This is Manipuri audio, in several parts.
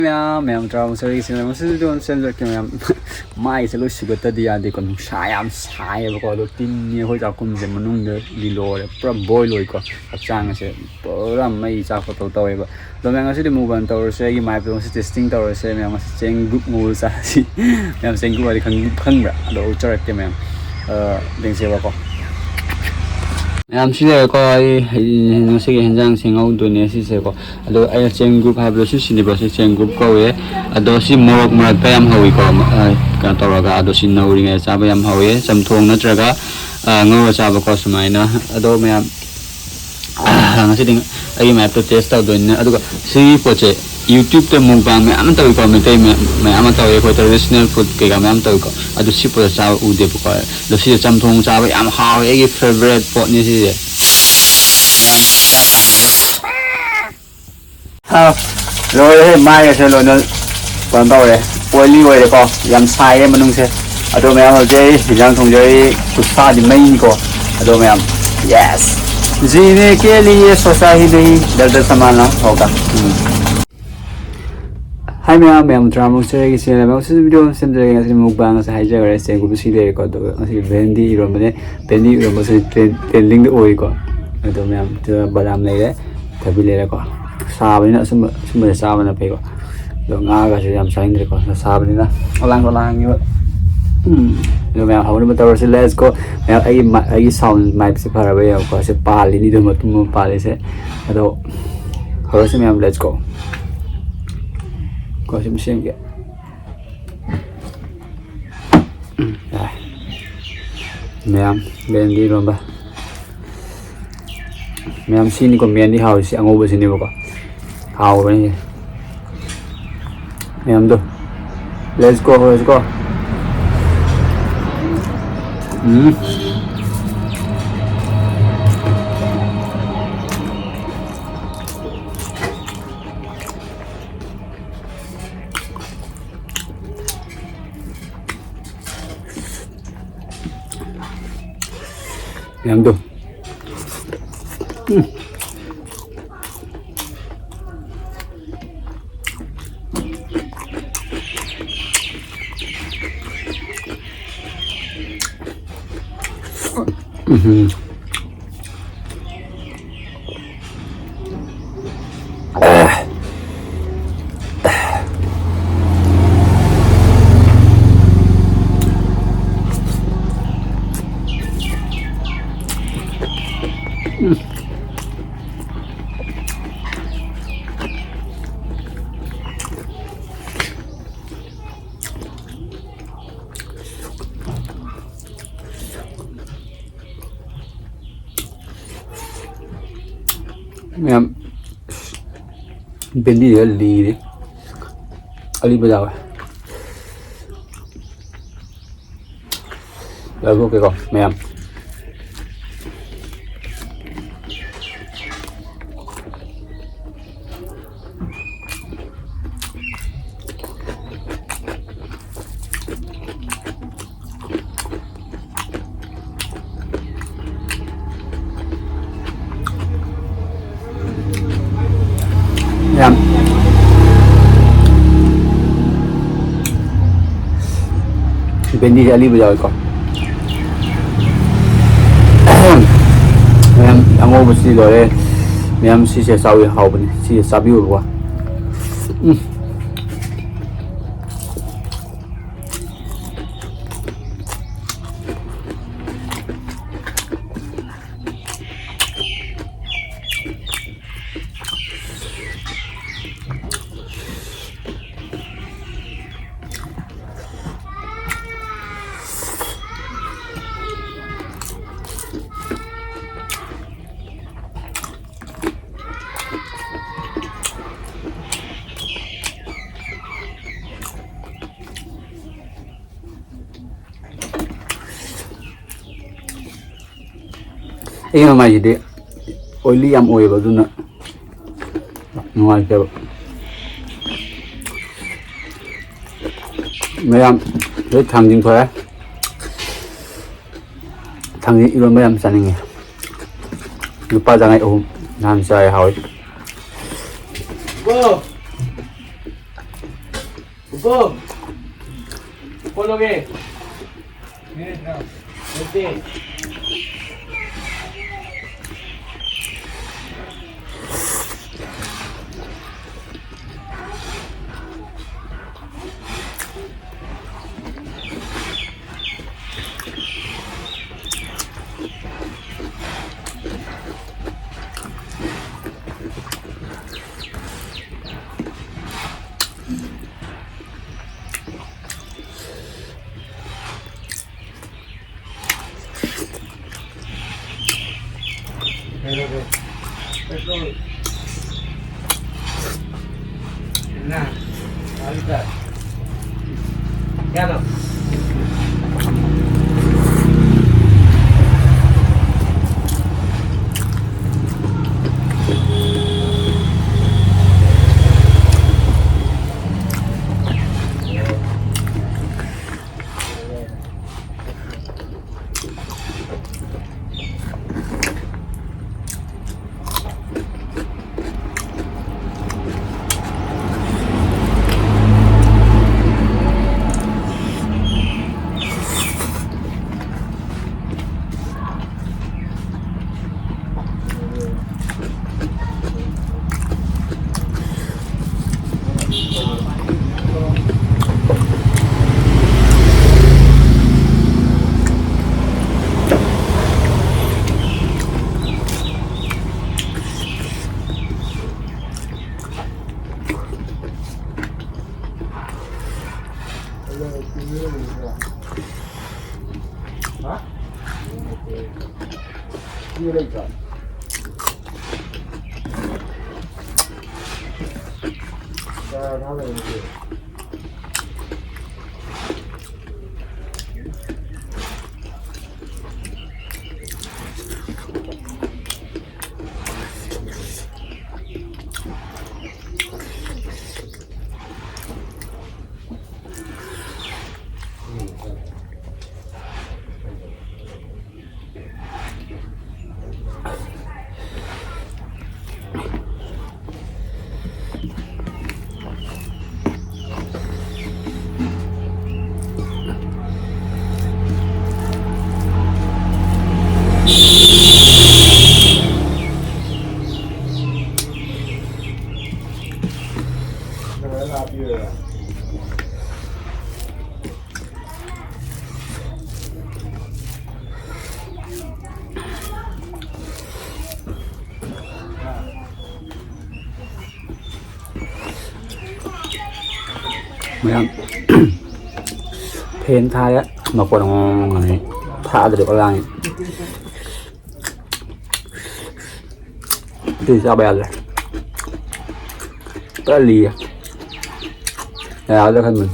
Ma'am travel service ma'am se don sen ke ma'am mai se lo sigata dia de kon sayam sai ba ko tin ni hoi ja kum je manung de li lo le pura boy loi ko chang se pura mai cha ko to ba do ma'am se de move on to se gi mai pe se testing to se ma'am se Chengrup Ngouba sa si ma'am Chengrup ba di khang ba do char ke ma'am ding se ba ko Sila ko ay sige henjang singaw doon niya si Seko. Ado ay Chengrup hablo si sinibro si Chengrup ko ado si morok marag payam hawi ko katawaga ado si nauri nga sabayam hawi samthong na traga ngawa saba ko sumaina ado may ngasi ding ay may to test out doon ado si poche YouTube te mukbang may aman tawi ko may aman tawi ko traditional food kaya may aman tawi ko ado si po sa ude po ko do si samthong sa am hawi ay favorite po ni si rồi mai sẽ luôn nó còn đâu đấy quay đi quay có làm sai em mình sẽ ở đâu mẹ ở đây đang thùng dưới cục pha thì mấy có ở đâu mẹ yes जीने के लिए सोचा ही नहीं दर्द संभालना होगा Hai ma'am drama series sila ma'am sa video sem jagay sa mukbang sa hijack or sa gusto sila ko do kasi vendri Eronba sa trending do oy ko ito ma'am to balam lai tabile ko sabi na sumasama na pe ko do nga ka siya sain ko sabi nila walang yun do ma'am how naman tawar sila let's go ma'am ay sound mic sa para ba ko kasi pali dito matumo pali sa ito how sa ma'am let's go có xem kìa mẹ bên đi rồi ba mẹ xin còn miền đi hào sẽ ngô bữa xin đi bao hào vậy mẹ đâu let's go Yang tu. Mẹ bên đi lì đi ali bây giờ rồi ok con mẹ em bên đi ali bây giờ con em ăn ngô một xí rồi đây em xí sẽ sau hậu bên xí sẽ sao biểu qua Ini mah jadi oily am oiba tu na nuai ke Mayam lấy thằng gì thôi thằng gì luôn mấy em sẵn nghe lúc ba giờ ngày ôm làm sao hỏi Hukum. Follow me. Okay. Petrol. Nah, balikan. Ya no. Hả? Chưa đây rồi. Nó là gì? mấy em phên thai á mà còn này thả được ở lại thì sao bè rồi rất là lì áo cho thân mình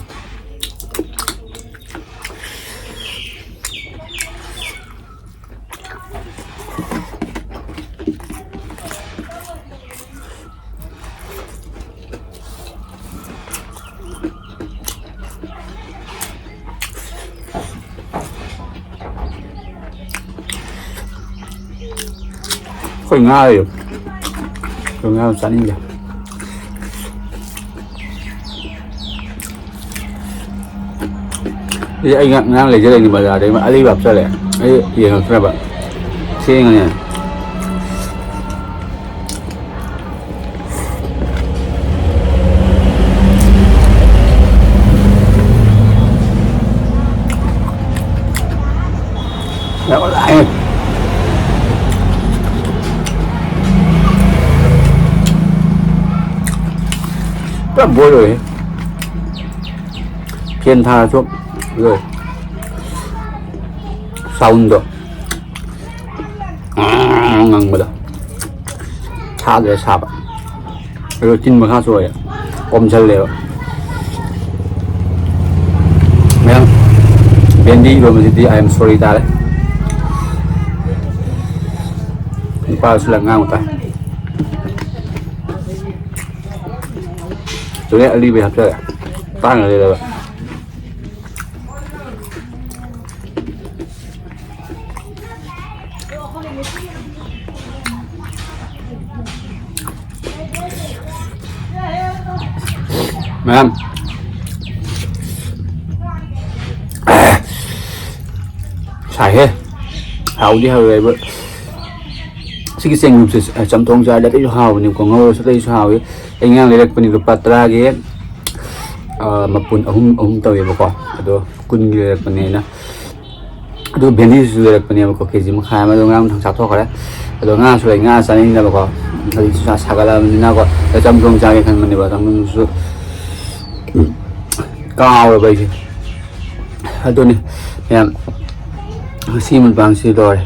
khỏi ngay rồi ngay sẵn đi thì anh ngang lấy cái này thì mà ra đấy mà Ali bập sao lại ấy gì không sao vậy xe này nè đó lại rất là vui rồi thiên tha xuống rồi sound rồi ngang mà đó tha rồi sạp rồi chín mà khá rồi ôm chân lều men vendri rồi mà thì I am sorry ta đấy qua sẽ là ngang một tay chỗ này đi về học chơi tan ở đây rồi mấy em ꯁꯥꯏꯍꯦ ꯍꯥꯎꯗꯤ ꯍꯥꯎꯋꯦꯕ ꯁꯤꯒꯤ ꯆꯦꯡꯒꯨꯞꯁꯦ ꯆꯝꯊꯣꯡ ꯆꯥꯔꯗꯤ ꯑꯇꯩꯁꯨ ꯍꯥꯎꯕꯅꯤꯀꯣ ꯉꯧꯔꯁꯨ ꯑꯇꯩꯁꯨ ꯍꯥꯎꯋꯤ ꯑꯩ ꯉꯔꯥꯡ ꯂꯩꯔꯛꯄꯅꯤ ꯂꯨꯄꯥ 10ꯒꯤ ꯃꯄꯨꯟ ꯑꯍꯨꯝ ꯇꯧꯋꯦꯕꯀꯣ ꯑꯗꯣ 10ꯒꯤ ꯂꯩꯔꯛꯄꯅꯦ ꯑꯩꯅ ꯑꯗꯨ ꯚꯦꯟꯗꯤꯁꯨ ꯂꯩꯔꯛꯄꯅꯦꯕꯀꯣ ꯀꯦꯖꯤ ꯃꯈꯥꯏ ꯑꯃ ꯑꯗꯣ ꯉꯔꯥꯡ ꯆꯥꯊꯣꯛꯈ꯭ꯔꯦ ꯑꯗꯣ ꯉꯥꯁꯨ ꯂꯩ ꯉꯥ ꯆꯥꯅꯤꯡꯗꯕꯀꯣ ꯍꯧꯖꯤꯛꯁꯨ ꯁꯥꯒꯠꯂꯛꯑꯕꯅꯤꯅꯀꯣ ꯆꯝꯊꯣꯡ ꯆꯥꯒꯦ ꯈꯟꯕꯅꯦꯕ ꯆꯝꯊꯣꯡꯗꯨꯁꯨ ꯀꯥꯎꯔꯕ ꯑꯩꯁꯦ ꯑꯗꯨꯅꯤ ꯃꯌꯥꯝ ꯉꯁꯤ ꯃꯨꯛꯕꯥꯡꯁꯤ ꯂꯣꯏꯔꯦ